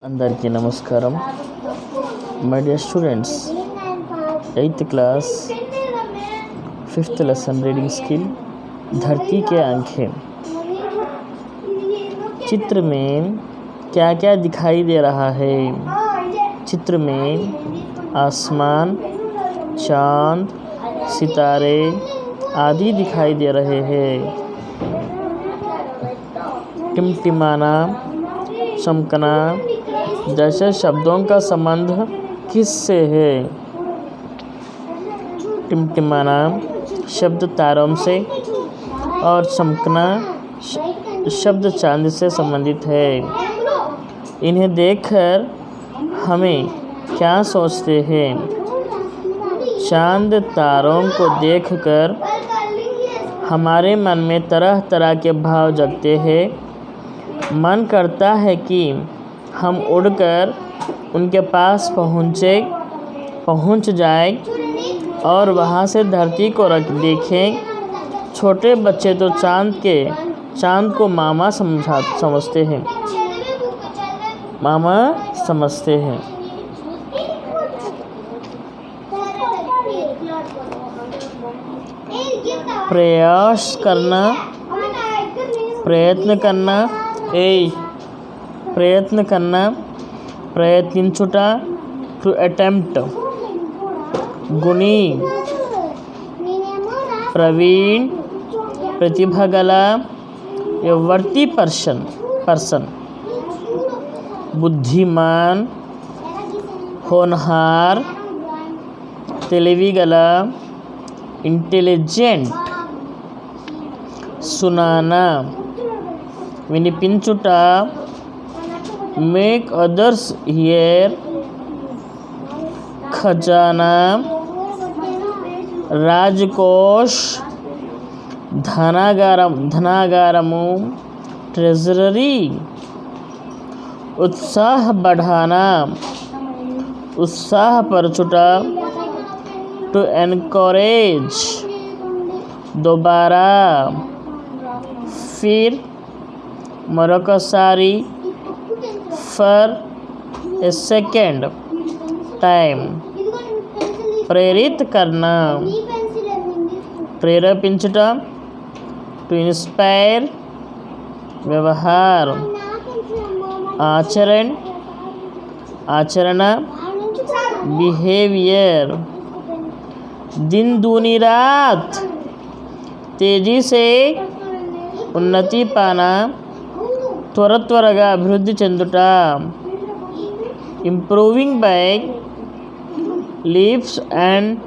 అందరికీ నమస్కారం. My dear students, 8th class 5th lesson reading skill धरती के आंखें. चित्र में क्या क्या दिखाई दे रहा है? चित्र में आसमान, चांद, सितारे आदि दिखाई दे रहे हैं. टिमटिमाना, चमकना जैसे शब्दों का संबंध किससे है? टिमटिमाना शब्द तारों से और चमकना शब्द चांद से संबंधित है. इन्हें देखकर हमें क्या सोचते हैं? चांद तारों को देखकर हमारे मन में तरह तरह के भाव जगते हैं. मन करता है कि हम उड़कर उनके पास पहुंच जाए और वहां से धरती को देखें. छोटे बच्चे तो चांद को मामा समझते हैं. प्रयत्न करना, प्रयत्निंచుట, to attempt. गुणी, प्रवीण, प्रतिभा गल, a worthy person. बुद्धिमान, होनहार, తెలివి గల, इंटेलिजेंट. सुनाना, వినిపించుట, make others hear. खजाना, राजकोष, धनागारము, ट्रेजरी. उत्साह बढ़ाना, उत्साहपरచుట, to encourage. दोबारा, फिर, మరొకసారి, for a second time. प्रेरित करना, प्रेरेపించుట, to inspire. व्यवहार, आचरण, बिहेवियर. दिन दूनी रात, तेजी से उन्नति पाना, త్వరగా అభివృద్ధి చెందుట. Improving by leaps and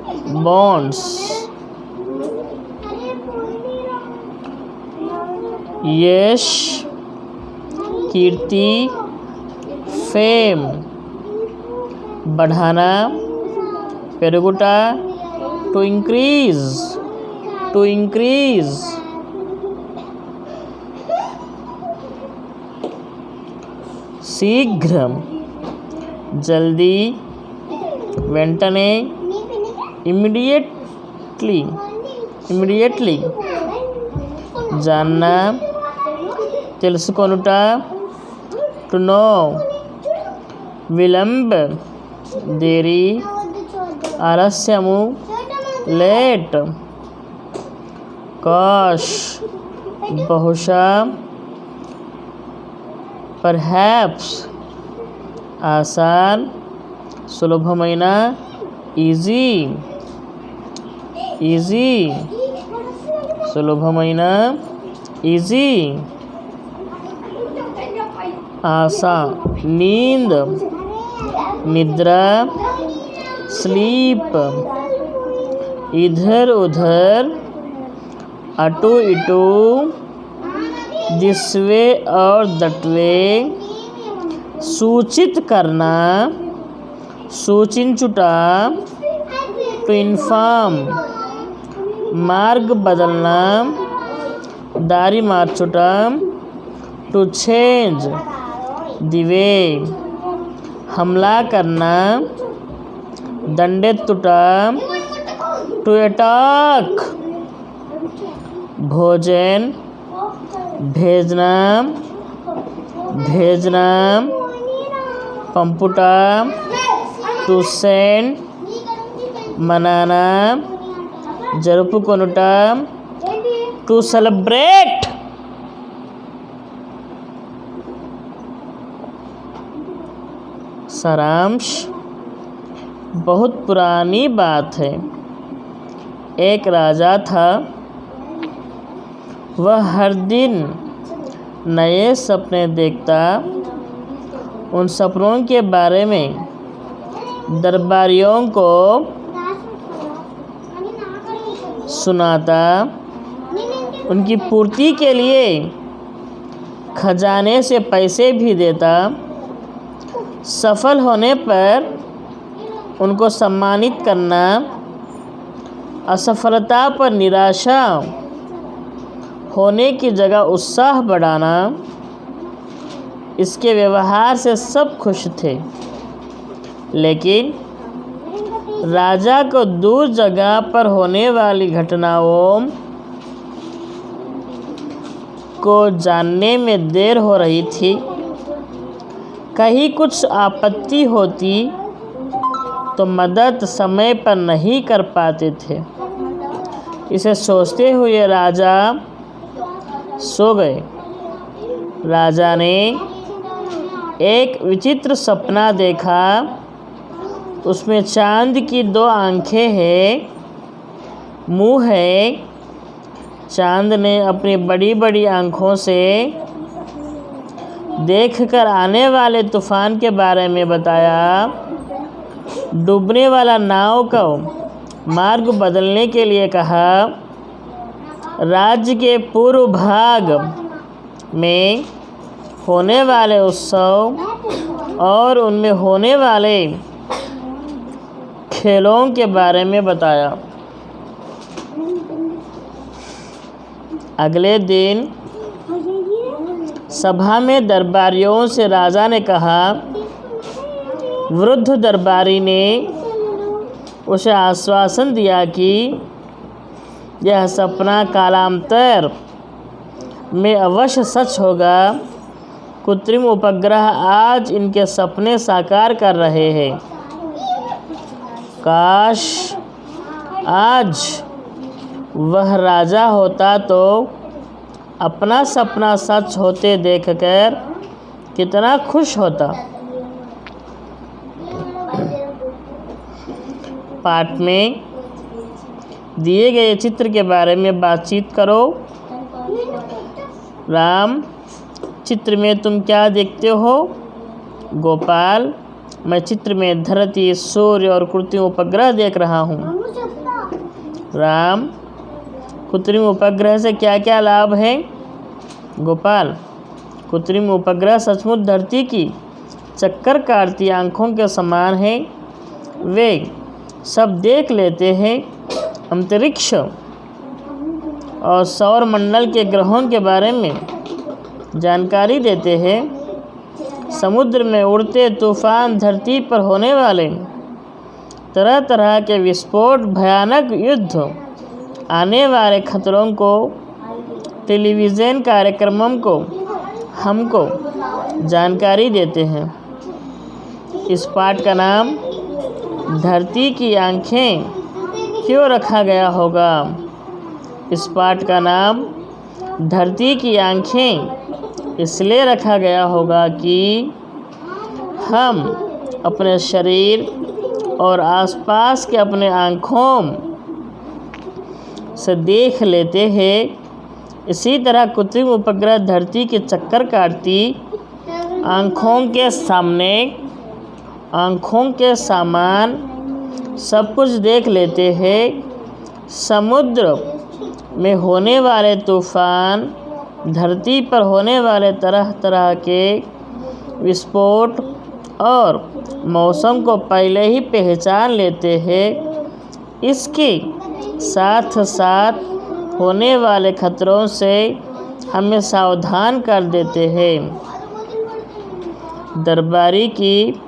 bounds. యశ్, कीर्ति, फेम. बढ़ाना, పెరుగుట, to increase. शीघ्रम, जल्दी, వెంటనే, immediately. जानना, తెలుసుకొనుట, to know. విలంబ, దేరి, ఆలస్యము, లేట్. కాష్, బహుశా, perhaps. ఆసాన్, సులభమైన, ఈజీ. సులభమైన, ఈజీ. ఆశా, नींद, निद्र, स्लीप. इधर उधर, अटू इटू, दिस वे और दट वे. सूचित करना, सूचिंచుట, to inform. मार्ग बदलना, दारी మార్చుట, to change the way. हमला करना, దండెత్తుట, to attack. भोजन, भेजना, पंपुटा, टू सेंड, मनाना, जरुपुकोनुटा, टू सेलिब्रेट। सारांश, बहुत पुरानी बात है। एक राजा था। वह हर दिन नए सपने देखता। उन सपनों के बारे में दरबारियों को सुनाता। उनकी पूर्ति के लिए खजाने से पैसे भी देता। सफल होने पर उनको सम्मानित करना, असफलता पर निराशा होने की जगह उत्साह बढ़ाना, इसके व्यवहार से सब खुश थे। लेकिन राजा को दूर जगह पर होने वाली घटनाओं को जानने में देर हो रही थी। कहीं कुछ आपत्ति होती तो मदद समय पर नहीं कर पाते थे। इसे सोचते हुए राजा सो गए। राजा ने एक विचित्र सपना देखा। उसमें चांद की 2 आँखें हैं, मुंह है। चांद ने अपनी बड़ी बड़ी आँखों से देखकर आने वाले तूफान के बारे में बताया। डूबने वाला नाव को मार्ग बदलने के लिए कहा। राज्य के पूर्व भाग में होने वाले उत्सव और उनमें होने वाले खेलों के बारे में बताया। अगले दिन सभा में दरबारियों से राजा ने कहा। वृद्ध दरबारी ने उसे आश्वासन दिया कि यह सपना कालांतर में अवश्य सच होगा। कृत्रिम उपग्रह आज इनके सपने साकार कर रहे हैं। काश आज वह राजा होता तो अपना सपना सच होते देखकर कितना खुश होता। पाठ में दिए गए चित्र के बारे में बातचीत करो। राम, चित्र में तुम क्या देखते हो? गोपाल, मैं चित्र में धरती, सूर्य और कृत्रिम उपग्रह देख रहा हूँ। राम, कृत्रिम उपग्रह से क्या क्या लाभ है? गोपाल, कृत्रिम उपग्रह सचमुच धरती की चक्कर काटती आँखों के समान है। वे सब देख लेते हैं। अंतरिक्ष और सौर मंडल के ग्रहों के बारे में जानकारी देते हैं। समुद्र में उड़ते तूफान, धरती पर होने वाले तरह तरह के विस्फोट, भयानक युद्ध, आने वाले खतरों को, टेलीविज़न कार्यक्रमों को हमको जानकारी देते हैं। इस पाठ का नाम धरती की आँखें क्यों रखा गया होगा? इस पाठ का नाम धरती की आँखें इसलिए रखा गया होगा कि हम अपने शरीर और आसपास के अपने आँखों से देख लेते हैं। इसी तरह कृत्रिम उपग्रह धरती के चक्कर काटती आँखों के सामने, आँखों के सामान सब कुछ देख लेते हैं। समुद्र में होने वाले तूफान, धरती पर होने वाले तरह तरह के विस्फोट और मौसम को पहले ही पहचान लेते हैं। इसके साथ साथ होने वाले खतरों से हमें सावधान कर देते हैं। दरबारी की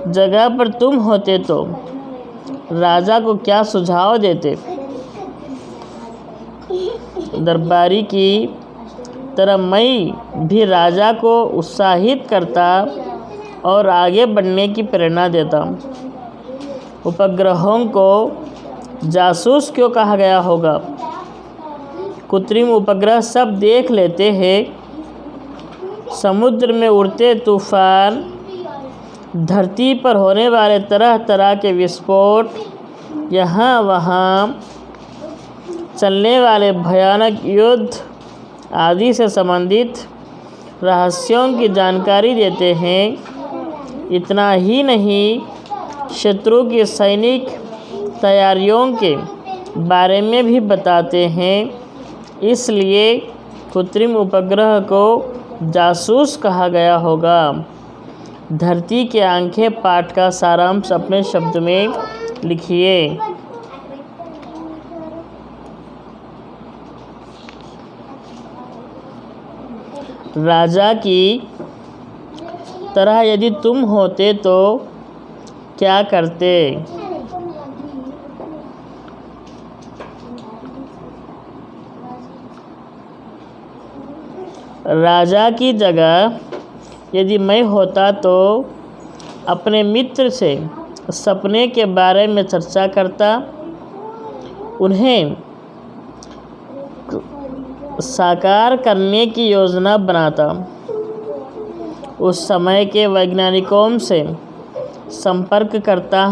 जगह पर तुम होते तो राजा को क्या सुझाव देते? दरबारी की तरह मैं भी राजा को उत्साहित करता और आगे बढ़ने की प्रेरणा देता। उपग्रहों को जासूस क्यों कहा गया होगा? कृत्रिम उपग्रह सब देख लेते हैं। समुद्र में उड़ते तूफान, धरती पर होने वाले तरह तरह के विस्फोट, यहाँ वहाँ चलने वाले भयानक युद्ध आदि से संबंधित रहस्यों की जानकारी देते हैं। इतना ही नहीं, शत्रु की सैनिक तैयारियों के बारे में भी बताते हैं। इसलिए कृत्रिम उपग्रह को जासूस कहा गया होगा। धरती की आंखें पाठ का सारांश अपने शब्द में लिखिए। राजा की तरह यदि तुम होते तो क्या करते? राजा की जगह यदि मैं होता तो अपने मित्र से सपने के बारे में चर्चा करता, उन्हें साकार करने की योजना बनाता। उस समय के वैज्ञानिकों से संपर्क करता,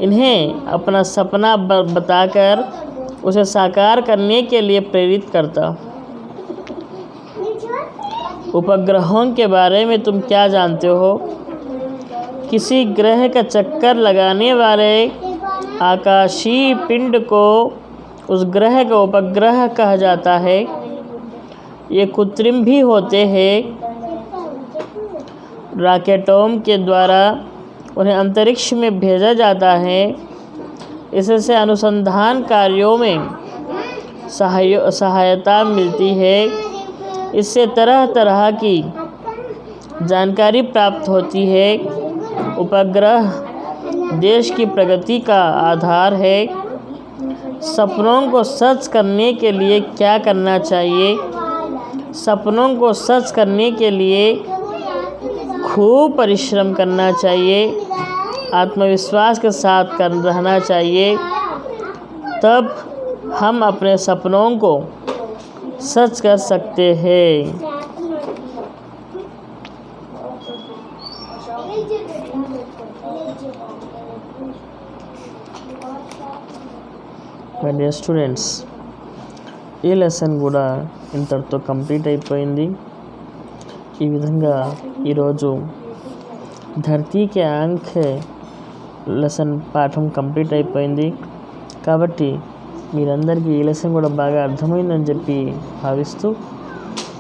इन्हें अपना सपना बताकर उसे साकार करने के लिए प्रेरित करता। उपग्रहों के बारे में तुम क्या जानते हो? किसी ग्रह का चक्कर लगाने वाले आकाशीय पिंड को उस ग्रह का उपग्रह कहा जाता है। ये कृत्रिम भी होते हैं। रॉकेटों के द्वारा उन्हें अंतरिक्ष में भेजा जाता है। इससे अनुसंधान कार्यों में सहायता मिलती है। इससे तरह तरह की जानकारी प्राप्त होती है। उपग्रह देश की प्रगति का आधार है। सपनों को सच करने के लिए क्या करना चाहिए? सपनों को सच करने के लिए खूब परिश्रम करना चाहिए, आत्मविश्वास के साथ रहना चाहिए। तब हम अपने सपनों को सच कर सकते हैं। మై డియర్ స్టూడెంట్స్, ఈ లెసన్ కూడా ఇంతటితో కంప్లీట్ అయిపోయింది. ఈ విధంగా ఈరోజు ధర్తీకి ఆంఖే లెసన్ పాఠం కంప్లీట్ అయిపోయింది. కాబట్టి మీరందరికీ ఈ లెసన్ కూడా బాగా అర్థమైందని చెప్పి భావిస్తూ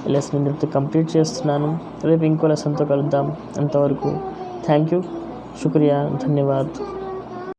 ఈ లెసన్ ఇంతటితో కంప్లీట్ చేస్తున్నాను. రేపు ఇంకో లెసన్తో కలుద్దాం. అంతవరకు థ్యాంక్ యూ, శుక్రియా, ధన్యవాద్.